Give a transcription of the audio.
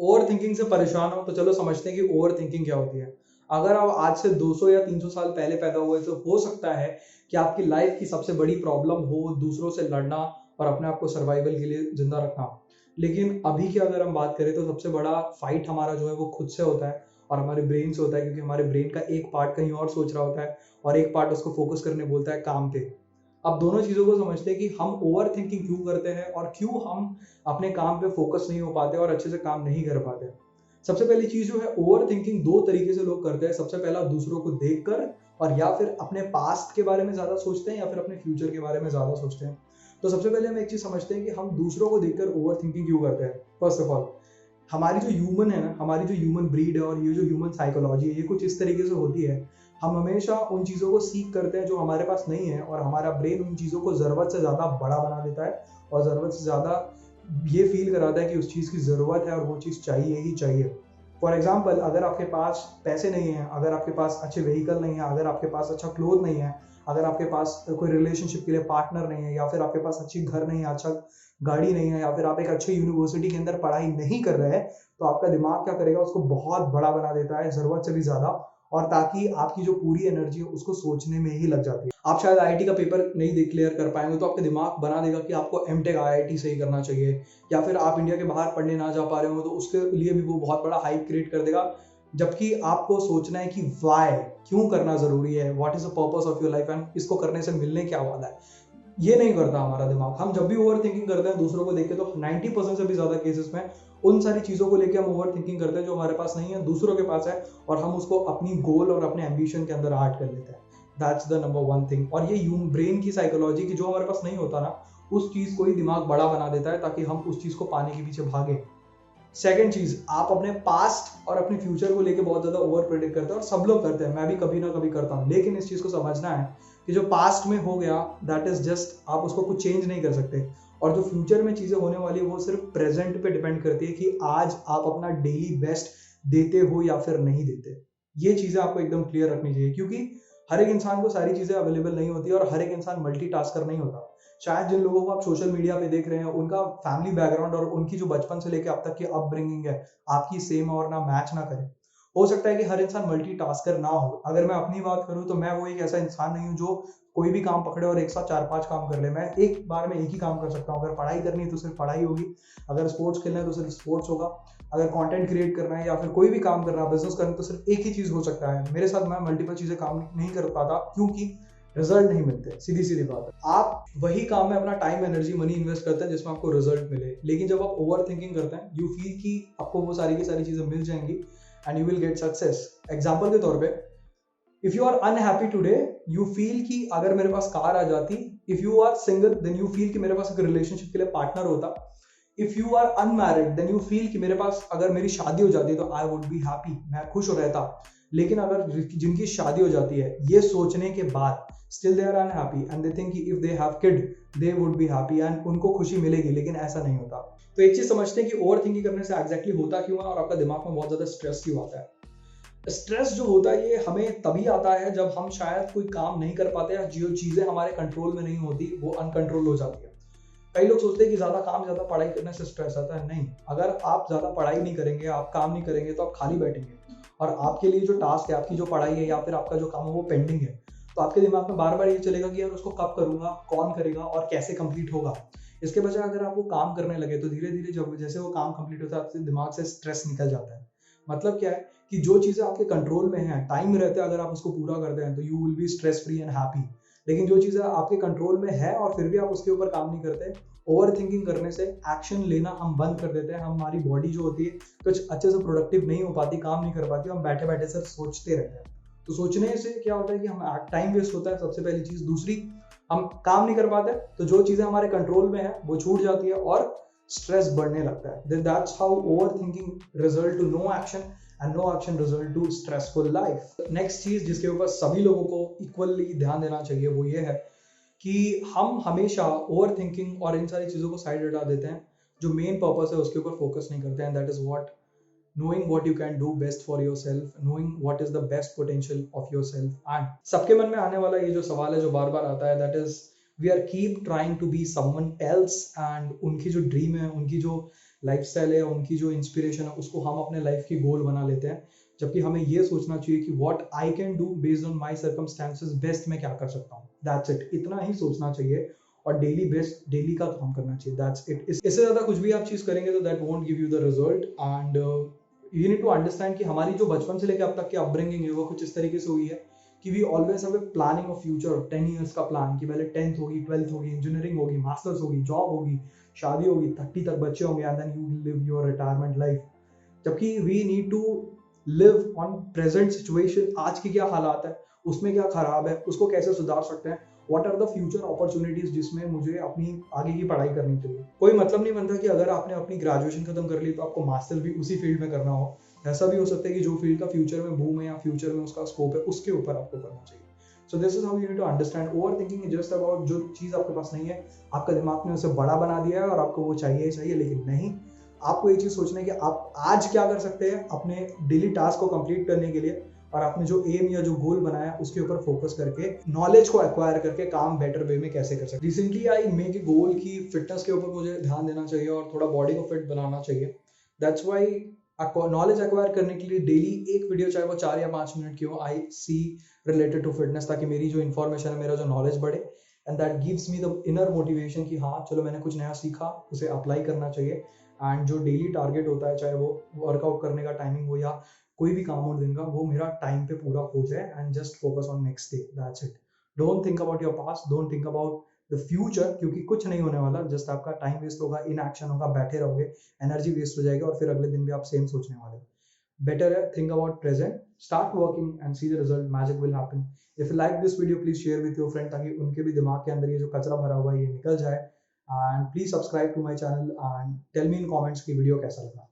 Over thinking से परेशान हो तो चलो समझते हैं कि ओवर थिंकिंग क्या होती है। अगर आप आज से 200 या 300 साल पहले पैदा हुए तो हो सकता है कि आपकी लाइफ की सबसे बड़ी प्रॉब्लम हो दूसरों से लड़ना और अपने आप को सर्वाइवल के लिए जिंदा रखना। लेकिन अभी की अगर हम बात करें तो सबसे बड़ा फाइट हमारा जो है वो खुद से होता है और हमारे ब्रेन से होता है, क्योंकि हमारे ब्रेन का एक पार्ट कहीं और सोच रहा होता है और एक पार्ट उसको फोकस करने बोलता है काम पे। अब दोनों चीजों को समझते हैं कि हम ओवर थिंकिंग क्यों करते हैं और क्यों हम अपने काम पे फोकस नहीं हो पाते और अच्छे से काम नहीं कर पाते। सबसे पहली चीज जो है, ओवर थिंकिंग दो तरीके से लोग करते हैं। सबसे पहला, दूसरों को देखकर और या फिर अपने पास्ट के बारे में ज्यादा सोचते हैं या फिर अपने फ्यूचर के बारे में ज्यादा सोचते हैं। तो सबसे पहले हम एक चीज समझते हैं कि हम दूसरों को देखकर ओवर थिंकिंग क्यों करते हैं। फर्स्ट ऑफ ऑल, हमारी जो ह्यूमन है ना, हमारी जो ह्यूमन ब्रीड है और ये जो ह्यूमन साइकोलॉजी है, ये कुछ इस तरीके से होती है। हम हमेशा उन चीज़ों को सीख करते हैं जो हमारे पास नहीं है और हमारा ब्रेन उन चीज़ों को ज़रूरत से ज़्यादा बड़ा बना देता है और ज़रूरत से ज़्यादा ये फील कराता है कि उस चीज़ की ज़रूरत है और वो चीज़ चाहिए ही चाहिए। फॉर एग्जाम्पल, अगर आपके पास पैसे नहीं है, अगर आपके पास अच्छे व्हीकल नहीं है, अगर आपके पास अच्छा क्लोथ नहीं है, अगर आपके पास कोई रिलेशनशिप के लिए पार्टनर नहीं है, या फिर आपके पास अच्छी घर नहीं है, अच्छा गाड़ी नहीं है, या फिर आप एक अच्छे यूनिवर्सिटी के अंदर पढ़ाई नहीं कर रहे हैं, तो आपका दिमाग क्या करेगा, उसको बहुत बड़ा बना देता है ज़रूरत से भी ज़्यादा, और ताकि आपकी जो पूरी एनर्जी है उसको सोचने में ही लग जाती है। आप शायद आईआईटी का पेपर नहीं दे क्लियर कर पाएंगे तो आपका दिमाग बना देगा कि आपको एमटेक आईआईटी से ही करना चाहिए, या फिर आप इंडिया के बाहर पढ़ने ना जा पा रहे हो तो उसके लिए भी वो बहुत बड़ा हाइप क्रिएट कर देगा। जबकि आपको सोचना है कि वाई, क्यों करना जरूरी है, what is the purpose of your life and इसको करने से मिलने क्या वाला है। ये नहीं करता हमारा दिमाग। हम जब भी ओवर थिंकिंग करते हैं दूसरों को देख के, तो 90% से भी ज्यादा केसेस में उन सारी चीजों को लेकर हम ओवर थिंकिंग करते हैं जो हमारे पास नहीं है, दूसरों के पास है, और हम उसको अपनी गोल और अपने एम्बिशन के अंदर ऐड कर लेते हैं। That's the number one thing. और ये ब्रेन की साइकोलॉजी की जो हमारे पास नहीं होता ना, उस चीज को ही दिमाग बड़ा बना देता है ताकि हम उस चीज को पाने के पीछे भागे। सेकेंड चीज, आप अपने पास्ट और अपने फ्यूचर को लेके बहुत ज्यादा ओवर प्रेडिक्ट करते हैं, और सब लोग करते हैं, मैं भी कभी ना कभी करता हूँ। लेकिन इस चीज को समझना है कि जो पास्ट में हो गया दैट इज जस्ट, आप उसको कुछ चेंज नहीं कर सकते, और जो फ्यूचर में चीजें होने वाली वो सिर्फ प्रेजेंट पे डिपेंड करती है कि आज आप अपना डेली बेस्ट देते हो या फिर नहीं देते। ये चीजें आपको एकदम क्लियर रखनी चाहिए, क्योंकि हर एक इंसान को सारी चीजें अवेलेबल नहीं होती और हर एक इंसान मल्टीटास्कर नहीं होता। शायद जिन लोगों को आप सोशल मीडिया पे देख रहे हैं उनका फैमिली बैकग्राउंड और उनकी जो बचपन से लेकर अब तक की अपब्रिंगिंग है आपकी सेम और ना मैच ना करे। हो सकता है कि हर इंसान मल्टीटास्कर ना हो। अगर मैं अपनी बात करूं तो मैं वो एक ऐसा इंसान नहीं हूं जो कोई भी काम पकड़े और एक साथ 4-5 काम कर ले। मैं एक बार में एक ही काम कर सकता हूं। अगर पढ़ाई करनी है तो सिर्फ पढ़ाई होगी, अगर स्पोर्ट्स खेलना है तो सिर्फ स्पोर्ट्स होगा, अगर कंटेंट क्रिएट करना है या फिर कोई भी काम करना है, बिजनेस करना है, तो सिर्फ एक ही चीज हो सकता है मेरे साथ। मैं मल्टीपल चीजें काम नहीं कर पाता क्योंकि रिजल्ट नहीं मिलते। सीधी सीधी बात है। आप वही काम में अपना टाइम, एनर्जी, मनी इन्वेस्ट करते हैं जिसमें आपको रिजल्ट मिले। लेकिन जब आप ओवर थिंकिंग करते हैं, यू फील कि आपको वो सारी की सारी चीजें मिल जाएंगी and you will get success. Example के तौर पे, if you are unhappy today, you feel कि अगर मेरे पास कार आ जाती। If you are single, then you feel कि मेरे पास एक रिलेशनशिप के लिए पार्टनर होता। If you are unmarried, then you feel कि मेरे पास अगर मेरी शादी हो जाती तो आई वुड बी हैप्पी, मैं खुश हो रहता। लेकिन अगर जिनकी शादी हो जाती है, ये सोचने के बाद still they are unhappy and they think if they have kid they would be happy and उनको खुशी मिलेगी, लेकिन ऐसा नहीं होता। तो एक चीज समझते हैं कि ओवर थिंकिंग करने से एग्जैक्टली होता क्यों है और आपका दिमाग में बहुत ज्यादा स्ट्रेस क्यों आता है। स्ट्रेस जो होता है ये हमें तभी आता है जब हम शायद कोई काम नहीं कर पाते या जो चीजें हमारे कंट्रोल में नहीं होती वो अनकंट्रोल हो जाती है। कई लोग सोचते हैं कि ज्यादा काम, ज्यादा पढ़ाई करने से स्ट्रेस आता है। नहीं, अगर आप ज्यादा पढ़ाई नहीं करेंगे, आप काम नहीं करेंगे, तो आप खाली बैठेंगे और आपके लिए जो टास्क है, आपकी जो पढ़ाई है या फिर आपका जो काम है वो पेंडिंग है। तो आपके दिमाग में बार बार ये चलेगा कि यार उसको कब करूंगा, कौन करेगा और कैसे कंप्लीट होगा। इसके बजाय अगर आप वो काम करने लगे तो धीरे धीरे जब जैसे वो काम कंप्लीट होता है आपके दिमाग से स्ट्रेस निकल जाता है। मतलब क्या है कि जो चीजें आपके कंट्रोल में है, टाइम रहते अगर आप उसको पूरा करते हैं तो you will be stress free and happy. लेकिन जो चीजें आपके कंट्रोल में है और फिर भी आप उसके ऊपर काम नहीं करते, ओवर थिंकिंग करने से एक्शन लेना हम बंद कर देते हैं। हमारी बॉडी जो होती है कुछ अच्छे से प्रोडक्टिव नहीं हो पाती, काम नहीं कर पाती, हम बैठे बैठे सिर्फ सोचते रहते हैं। तो सोचने से क्या होता है कि हम टाइम वेस्ट होता है, सबसे पहली चीज। दूसरी, हम काम नहीं कर पाते तो जो चीजें हमारे कंट्रोल में है वो छूट जाती है और स्ट्रेस बढ़ने लगता है। That's how overthinking result to no action and no action result to stressful life. Next चीज जिसके ऊपर सभी लोगों को इक्वली ध्यान देना चाहिए वो ये है कि हम हमेशा ओवर थिंकिंग और इन सारी चीजों को साइड हटा देते हैं, जो मेन पर्पस है उसके ऊपर फोकस नहीं करते हैं। That is what knowing what you can do best for yourself, knowing what is the best potential of yourself। and सबके मन में आने वाला ये जो सवाल है जो बार बार आता है, that is we are keep trying to be someone else, and उनकी जो ड्रीम है, उनकी जो लाइफस्टाइल है, उनकी जो इंस्पिरेशन है, उसको हम अपने लाइफ की गोल बना लेते हैं, जबकि हमें ये सोचना चाहिए कि what I can do based on my circumstances, best मैं क्या कर सकता हूँ, दैट्स इट, इतना ही सोचना चाहिए। और डेली बेस्ट, डेली का काम करना चाहिए, दैट्स इट। इससे ज्यादा कुछ भी आप चीज करेंगे तो that won't give you the result. And you need to understand कि हमारी जो बचपन से लेकर अब तक की अपब्रिंगिंग है वो कुछ इस तरीके से हुई है कि we always have a planning of future, 10 years का प्लान, कि पहले 10th होगी, 12th होगी, इंजीनियरिंग होगी, मास्टर्स होगी, जॉब होगी, शादी होगी, 30 तक बच्चे होंगे, and then you live your retirement life. जबकि we need to live on present situation, आज की क्या हालात है, उसमें क्या खराब है, उसको कैसे सुधार सकते हैं, what are the future opportunities जिसमें मुझे अपनी आगे की पढ़ाई करनी चाहिए। कोई मतलब नहीं बनता कि अगर आपने अपनी ग्रेजुएशन खत्म कर ली तो आपको मास्टर्स भी उसी फील्ड में करना हो। ऐसा भी हो सकता है कि जो फील्ड का फ्यूचर में बूम है या फ्यूचर में उसका स्कोप है, उसके ऊपर आपको करना चाहिए। So this is how you need to understand. Over thinking is just about जो चीज आपके पास नहीं है, आपका दिमाग ने उसे बड़ा बना दिया है और आपको वो चाहिए ही चाहिए, लेकिन नहीं, आपको ये चीज सोचना है कि आप आज क्या कर सकते हैं अपने डेली टास्क को कंप्लीट करने के लिए, और आपने जो एम या जो गोल बनाया उसके ऊपर फोकस करके नॉलेज को एक्वायर करके काम बेटर वे में कैसे कर सकते। रिसेंटली आई मेक ए गोल कि फिटनेस के ऊपर मुझे ध्यान देना चाहिए और थोड़ा बॉडी को फिट बनाना चाहिए। दैट्स वाई नॉलेज एक्वायर करने के लिए डेली एक वीडियो, चाहे वो 4 या 5 मिनट की हो, आई सी रिलेटेड टू फिटनेस, ताकि मेरी जो इन्फॉर्मेशन है, मेरा जो नॉलेज बढ़े, and that gives me the inner motivation कि हाँ चलो मैंने कुछ नया सीखा, उसे अप्लाई करना चाहिए। एंड जो डेली टारगेट होता है, चाहे वो वर्कआउट करने का टाइमिंग हो या कोई भी काम हो दिन का, वो मेरा टाइम पे पूरा हो जाए, and just focus on next day, that's it. Don't think about your past, don't think about the future, क्योंकि कुछ नहीं होने वाला, जस्ट आपका टाइम वेस्ट होगा, इन एक्शन होगा, बैठे रहोगे, एनर्जी वेस्ट हो जाएगी, और फिर अगले दिन भी आप सेम सोचने वाले हो। बेटर है think about present, start working and see the result, magic will happen. If you like this video please share with your friend, ताकि उनके भी दिमाग के अंदर ये जो कचरा भरा हुआ है ये निकल जाए। And please subscribe to my channel and tell me in comments की वीडियो कैसा लगा।